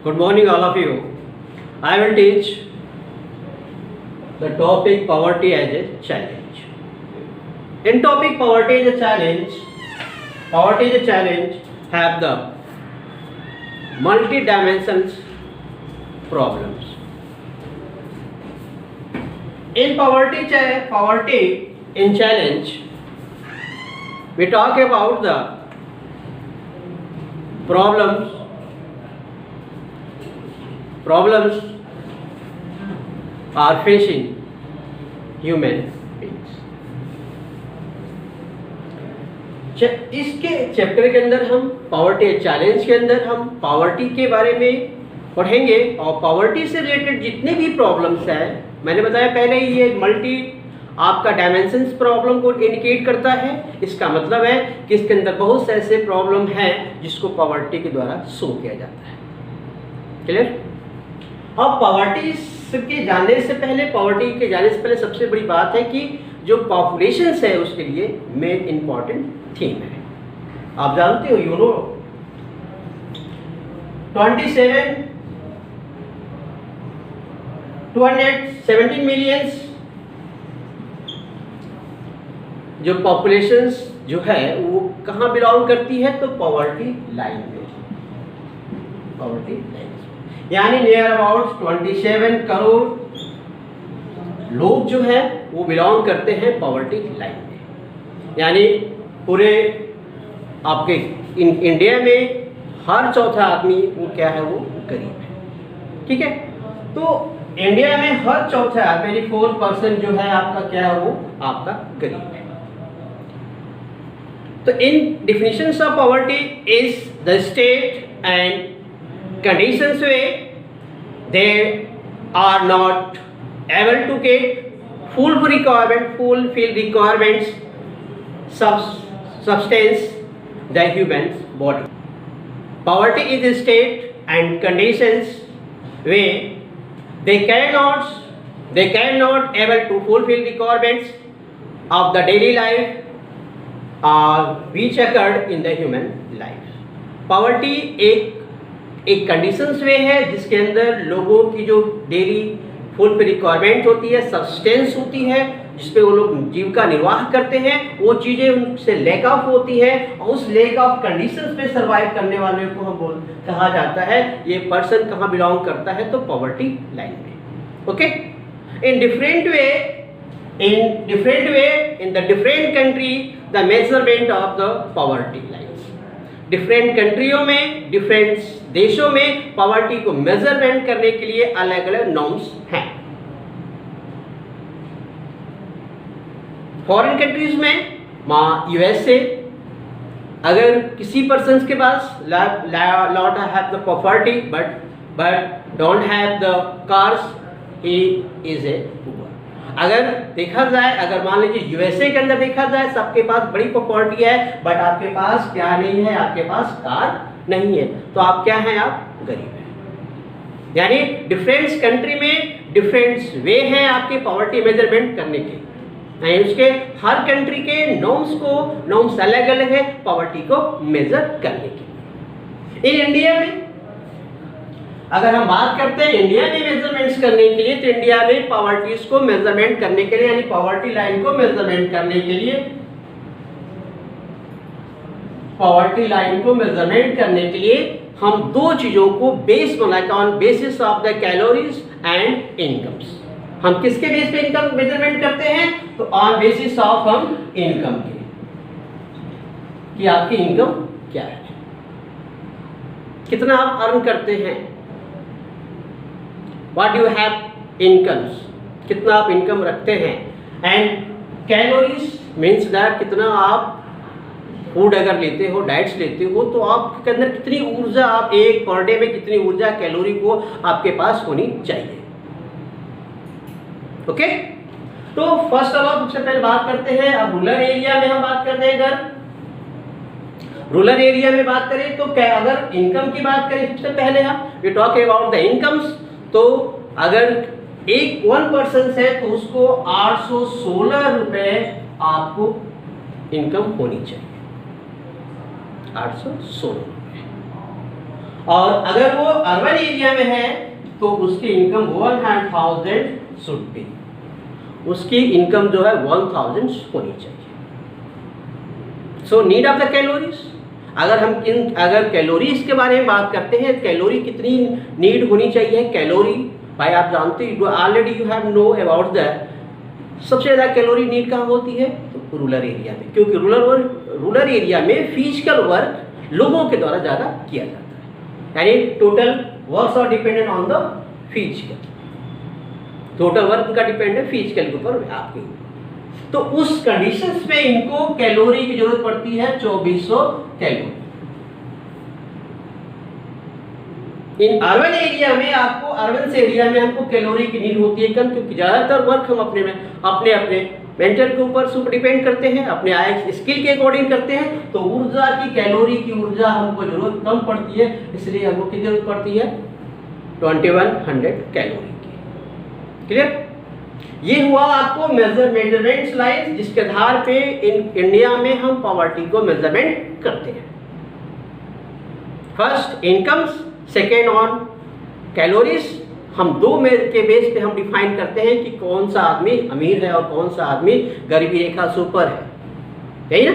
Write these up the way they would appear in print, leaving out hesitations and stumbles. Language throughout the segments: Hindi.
Good morning, all of you. I will teach the topic poverty as a challenge. In topic poverty as a challenge have the multi-dimensions problems. In poverty in challenge, we talk about the problems are facing human beings. इसके चैप्टर के अंदर हम पॉवर्टी चैलेंज के अंदर हम पॉवर्टी के बारे में पढ़ेंगे और पॉवर्टी से रिलेटेड जितने भी प्रॉब्लम्स हैं, मैंने बताया पहले ही ये मल्टी आपका डायमेंशंस प्रॉब्लम को इंडिकेट करता है। इसका मतलब है कि इसके अंदर बहुत से ऐसे प्रॉब्लम हैं जिसको पॉवर्टी के द्वारा सॉल्व किया जाता है। क्लियर? अब पॉवर्टी के जाने से पहले सबसे बड़ी बात है कि जो पॉपुलेशंस है उसके लिए मेन इंपॉर्टेंट थीम है। आप जानते हो 217 मिलियंस जो पॉपुलेशंस जो है वो कहाँ बिलोंग करती है, तो पॉवर्टी लाइन में। यानी नियर अबाउट 27 करोड़ लोग जो है वो बिलोंग करते हैं पॉवर्टी लाइन में। यानी पूरे आपके इंडिया में हर चौथा आदमी वो क्या है, वो गरीब है। ठीक है, तो इंडिया में हर चौथा आदमी 4% जो है आपका क्या है, वो आपका गरीब है। तो इन definitions of poverty is the state and conditions where they are not able to get fulfill requirements substance the human's body. Poverty is a state and conditions where they cannot able to fulfill requirements of the daily life which occurred in the human life. Poverty एक कंडीशंस वे है जिसके अंदर लोगों की जो डेली फूड पे रिक्वायरमेंट होती है, सब्सटेंस होती है, जिसपे वो लोग जीविका निर्वाह करते हैं, वो चीज़ें उनसे लैक ऑफ होती है और उस लैक ऑफ कंडीशंस पे सर्वाइव करने वाले को हम कहा जाता है ये पर्सन कहाँ बिलोंग करता है, तो पॉवर्टी लाइन में। Okay, in different way in the different country the measurement of the poverty lines. Different कंट्रियों में, डिफरेंट देशों में पॉवर्टी को मेजरमेंट करने के लिए अलग अलग नॉर्म्स हैं। फॉरेन कंट्रीज में यूएसए, अगर किसी पर्सन के पास lot have the property but don't have the cars, he is a poor. अगर देखा जाए, अगर मान लीजिए यूएसए के अंदर देखा जाए सबके पास बड़ी प्रॉपर्टी है बट आपके पास क्या नहीं है, आपके पास कार नहीं है, तो आप क्या हैं, आप गरीब हैं। यानी डिफरेंट कंट्री में डिफरेंट वे हैं आपके पॉवर्टी मेजरमेंट करने के, उसके हर कंट्री के नॉर्म्स अलग अलग है पॉवर्टी को मेजर करने के। इन इंडिया में अगर हम बात करते हैं इंडिया में मेजरमेंट्स करने के लिए, तो इंडिया में पॉवर्टीज को मेजरमेंट करने के लिए, यानी पॉवर्टी लाइन को मेजरमेंट करने के लिए, पॉवर्टी लाइन को मेजरमेंट करने के लिए हम दो चीजों को बेस बनाकर on basis of the calories and incomes. हम किसके बेस पे इनकम मेजरमेंट करते हैं, तो ऑन बेसिस ऑफ हम इनकम के, कि आपकी इनकम क्या है, कितना आप अर्न करते हैं, What do you have incomes, कितना आप इनकम रखते हैं, एंड कैलोरीज मीन्स दैट कितना आप फूड अगर लेते हो, डाइट्स लेते हो, तो आपके अंदर कितनी ऊर्जा, आप एक पर डे में कितनी ऊर्जा कैलोरी को आपके पास होनी चाहिए। ओके, तो फर्स्ट ऑफ ऑल सबसे पहले बात करते हैं, अब रूरल एरिया में हम बात करते हैं। अगर रूरल एरिया में बात करें तो क्या, अगर इनकम की बात करें सबसे पहले हम we talk about the incomes, तो अगर एक 1% है तो उसको 816 रुपए आपको इनकम होनी चाहिए, 816 रुपए। और अगर वो अर्बन एरिया में है तो उसकी इनकम 100,000 शुड बी, उसकी इनकम जो है 1000 होनी चाहिए। So need of the calories, अगर कैलोरीज के बारे में बात करते हैं, कैलोरी कितनी नीड होनी चाहिए कैलोरी, भाई आप जानते हो already you have know about that. सबसे ज़्यादा कैलोरी नीड कहाँ होती है? तो रूरल एरिया में, क्योंकि रूरल एरिया में फिजिकल वर्क लोगों के द्वारा ज़्यादा किया जाता है, यानी total works are dependent on the physical, total work का डिपेंड है फिजिकल के ऊपर, आपके ऊपर। तो उस कंडीशंस में इनको कैलोरी की जरूरत पड़ती है 2400 कैलोरी। इन अर्बन एरिया में आपको, अर्बन एरिया में हमको कैलोरी की नीड होती है कम, क्योंकि ज़्यादातर वर्क हम अपने मेंटल के ऊपर सुपर डिपेंड करते हैं, अपने आय स्किल के अकॉर्डिंग करते हैं। तो ऊर्जा की, कैलोरी की ऊर्जा हमको जरूरत कम पड़ती है, इसलिए हमको कितनी जरूरत पड़ती है? 2100 कैलोरी की। क्लियर? ये हुआ आपको मेजरमेंट लाइन, जिसके आधार पे इंडिया में हम पॉवर्टी को मेजरमेंट करते हैं। First incomes, second on calories. हम दो में के बेस पे हम डिफाइन करते हैं कि कौन सा आदमी अमीर है और कौन सा आदमी गरीबी रेखा से ऊपर है, यही ना।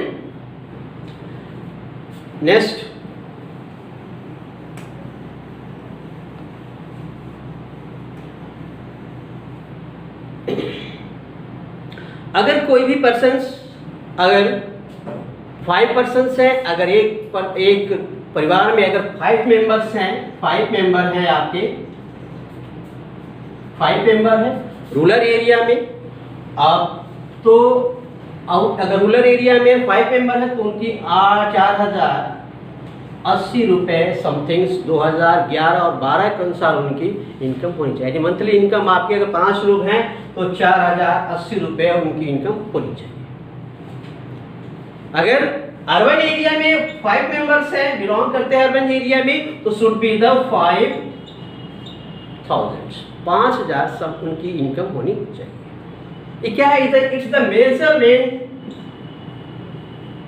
नेक्स्ट, अगर कोई भी पर्सन्स, अगर 5 पर्सन्स है, अगर एक परिवार में अगर 5 मेंबर्स हैं, 5 मेंबर हैं आपके, 5 मेंबर है रूरल एरिया में, आप तो अगर रूरल एरिया में 5 मेंबर है तो उनकी 4080 रुपये समथिंग 2011 और 12 के अनुसार उनकी इनकम होनी चाहिए। मंथली इनकम आपके अगर 5 लोग हैं तो 4080 रुपये उनकी इनकम होनी चाहिए। अगर अर्बन एरिया में 5 मेंबर्स हैं, बिलोंग करते हैं अर्बन एरिया में, तो शुड बी द 5000 सब उनकी इनकम होनी चाहिए। ये क्या है? It's the measurement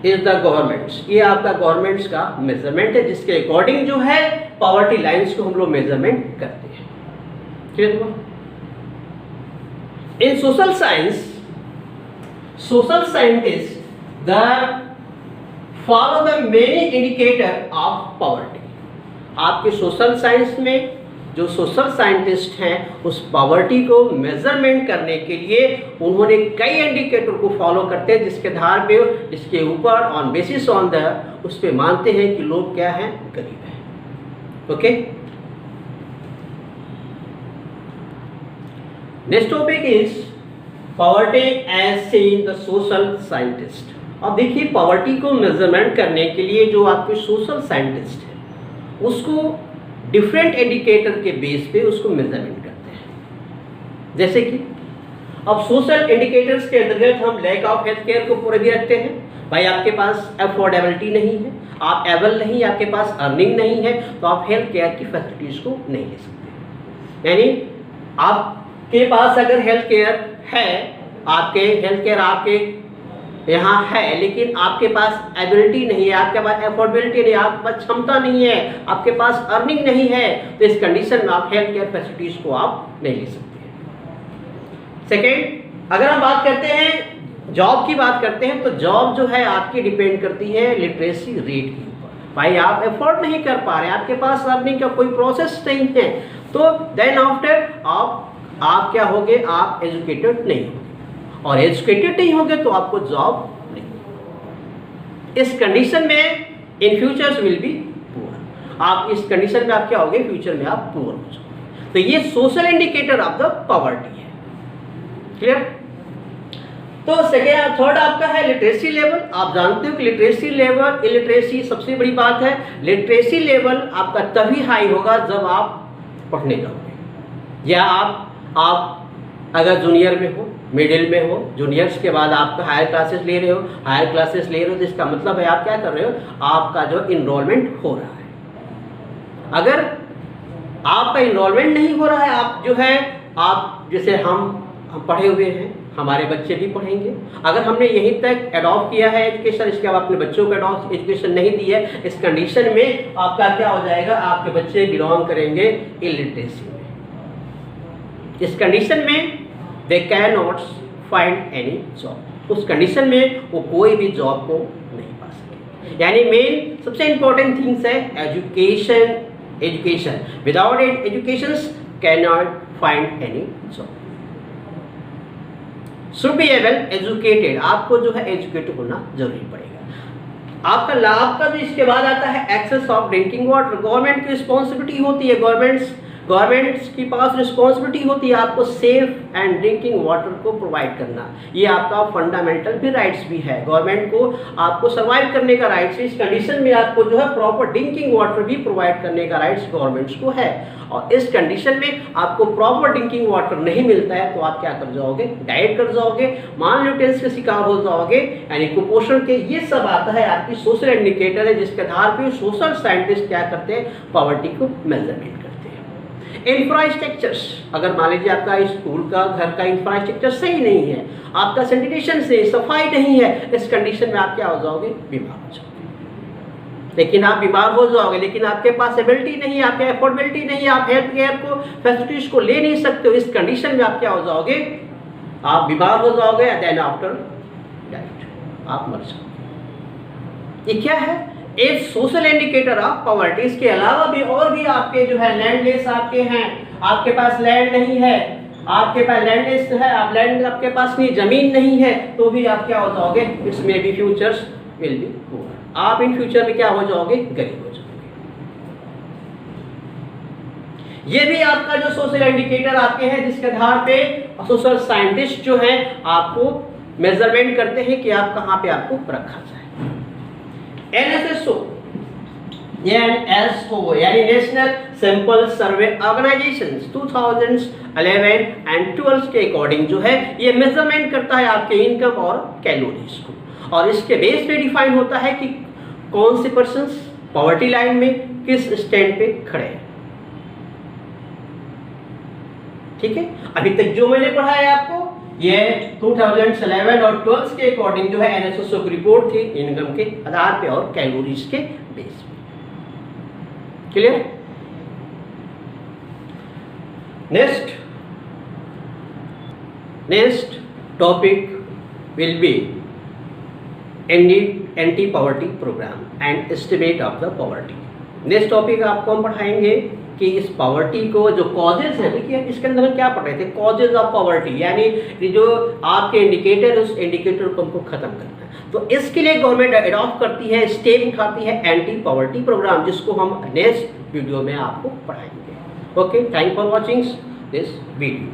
is the governments, ये आपका गवर्नमेंट्स का मेजरमेंट है, जिसके अकॉर्डिंग जो है पॉवर्टी लाइंस को हम लोग मेजरमेंट करते हैं। क्लियर हुआ? In social scientist the follow the many indicator of poverty. आपके सोशल साइंस में जो सोशल साइंटिस्ट हैं, उस पॉवर्टी को मेजरमेंट करने के लिए उन्होंने कई इंडिकेटर को फॉलो करते हैं, जिसके आधार पे, इसके ऊपर ऑन बेसिस ऑन द उस पे मानते हैं कि लोग क्या हैं, गरीब हैं। Okay, next topic is poverty as seen the social scientist. अब देखिए, पॉवर्टी को मेजरमेंट करने के लिए जो आपके सोशल साइंटिस्ट है, उसको डिफरेंट इंडिकेटर के बेस पे उसको मेजरमेंट करते हैं। जैसे कि अब सोशल इंडिकेटर्स के अंतर्गत हम लैक ऑफ हेल्थ केयर को पूरा भी रखते हैं। भाई आपके पास अफोर्डेबिलिटी नहीं है, आप एबल नहीं, आपके पास अर्निंग नहीं है, तो आप हेल्थ केयर की फैसिलिटीज को नहीं ले सकते। यानी आपके पास अगर हेल्थ केयर है, आपके हेल्थ केयर आपके यहाँ है, लेकिन आपके पास एबिलिटी नहीं है, आपके पास अफोर्डेबिलिटी नहीं है, आपके पास क्षमता नहीं है, आपके पास अर्निंग नहीं है, तो इस कंडीशन में आप हेल्थ केयर फैसिलिटीज को आप नहीं ले सकते। सेकेंड, अगर हम बात करते हैं जॉब की बात करते हैं, तो जॉब जो है आपकी डिपेंड करती है लिटरेसी रेट के ऊपर। भाई आप एफोर्ड नहीं कर पा रहे, आपके पास अर्निंग का कोई प्रोसेस नहीं है, तो देन आफ्टर आप क्या होगे, आप एजुकेटेड नहीं होगे, और एजुकेटेड नहीं होगे तो आपको जॉब नहीं। इस कंडीशन में इन फ्यूचर्स विल बी पुअर। आप इस कंडीशन में आप क्या होगे, फ्यूचर में आप पुअर हो जाओगे। तो ये social indicator of the poverty है। क्लियर? तो सेकेंड, थर्ड आपका है लिटरेसी लेवल। आप जानते हो कि लिटरेसी लेवल, इलिटरेसी सबसे बड़ी बात है। लिटरेसी लेवल आपका तभी हाई होगा जब आप पढ़ने जाओगे, या आप अगर जूनियर में हो, मिडिल में हो, जूनियर्स के बाद आप हायर क्लासेस ले रहे हो, हायर क्लासेस ले रहे हो, तो इसका मतलब है आप क्या कर रहे हो, आपका जो इनरोलमेंट हो रहा है। अगर आपका इनरोलमेंट नहीं हो रहा है, आप जो है, आप जैसे हम पढ़े हुए हैं, हमारे बच्चे भी पढ़ेंगे। अगर हमने यहीं तक अडॉप्ट किया है एजुकेशन, इसके बाद अपने बच्चों को अडॉप्ट एजुकेशन नहीं दी है, इस कंडीशन में आपका क्या हो जाएगा, आपके बच्चे बिलोंग करेंगे इलिटरेसी में। इस कंडीशन में they can not find any job, उस कंडीशन में वो कोई भी जॉब को नहीं पा सके। यानी मेन सबसे इंपॉर्टेंट थिंग्स है education. Education without education can not find any job. Should be able educated, आपको जो है एजुकेटेड होना जरूरी पड़ेगा। आपका लाभ का जो इसके बाद आता है access of drinking water. Government की रिस्पॉन्सिबिलिटी होती है, गवर्नमेंट्स के पास रिस्पॉन्सिबिलिटी होती है आपको सेफ एंड ड्रिंकिंग वाटर को प्रोवाइड करना। ये आपका फंडामेंटल भी राइट्स भी है, गवर्नमेंट को आपको सर्वाइव करने का राइट्स है। इस कंडीशन में आपको जो है प्रॉपर ड्रिंकिंग वाटर भी प्रोवाइड करने का राइट्स गवर्नमेंट्स को है। और इस कंडीशन में आपको प्रॉपर ड्रिंकिंग वाटर नहीं मिलता है तो आप क्या कर जाओगे, डाइट कर जाओगे, माल न्यूट्रिएंट्स के शिकार हो जाओगे, यानी कुपोषण के। ये सब आता है आपकी सोशल इंडिकेटर है, जिसके आधार पर सोशल साइंटिस्ट क्या करते हैं, पॉवर्टी को मेजरमेंट करते हैं। इंफ्रास्ट्रक्चर्स, अगर मान लीजिए आपका स्कूल का, घर का इंफ्रास्ट्रक्चर सही नहीं है, आपका सैनिटेशन से सफाई नहीं है, इस कंडीशन में आप क्या हो जाओगे, बीमार हो जाओगे। लेकिन आप बीमार हो जाओगे, लेकिन आपके पास एबिलिटी नहीं है, आपके अफोर्डेबिलिटी नहीं है, आप हेल्थ केयर को फैसिलिटीज को ले नहीं सकते हो। इस कंडीशन में आप क्या हो जाओगे, आप बीमार हो जाओगे, देन आफ्टर डेथ आप मर जाओगे। ये क्या है, एक सोशल इंडिकेटर ऑफ पॉवर्टी। इसके अलावा भी और भी आपके जो है लैंडलेस आपके हैं, आपके पास लैंड नहीं है, आपके पास लैंडलेस है, आप लैंड आपके पास नहीं, जमीन नहीं है, तो भी आप क्या हो जाओगे, it's may be futures will be poor. आप इन फ्यूचर में क्या हो जाओगे, गरीब हो जाओगे। ये भी आपका जो सोशल इंडिकेटर आपके हैं, जिसके आधार पे सोशल साइंटिस्ट जो है आपको मेजरमेंट करते हैं कि आप कहाँ पे आपको रखा जाए। NSSO यानी national sample survey organisation 2011 and 12 के अकॉर्डिंग जो है ये मेजरमेंट करता है आपके इनकम और कैलोरीज को, और इसके बेस पे डिफाइन होता है कि कौन से पर्सन्स पॉवर्टी लाइन में किस स्टैंड पे खड़े हैं। ठीक है, अभी तक जो मैंने पढ़ा है आपको, ये 2011 और 12 के अकॉर्डिंग जो है NSSO की रिपोर्ट थी, इनकम के आधार पे और कैलोरीज के बेस पे। Clear? Next topic will be anti poverty programme and estimate of the poverty. Next topic आपको हम पढ़ाएंगे कि इस पॉवर्टी को जो कॉजेज हैं, देखिए इसके अंदर हम क्या पढ़ रहे थे, कॉजेज ऑफ पॉवर्टी, यानी जो आपके इंडिकेटर, उस इंडिकेटर को हमको खत्म करना है। तो इसके लिए गवर्नमेंट अडॉप्ट करती है, स्टेप उठाती है एंटी पॉवर्टी प्रोग्राम, जिसको हम नेक्स्ट वीडियो में आपको पढ़ाएंगे। Okay, thank for watching this video.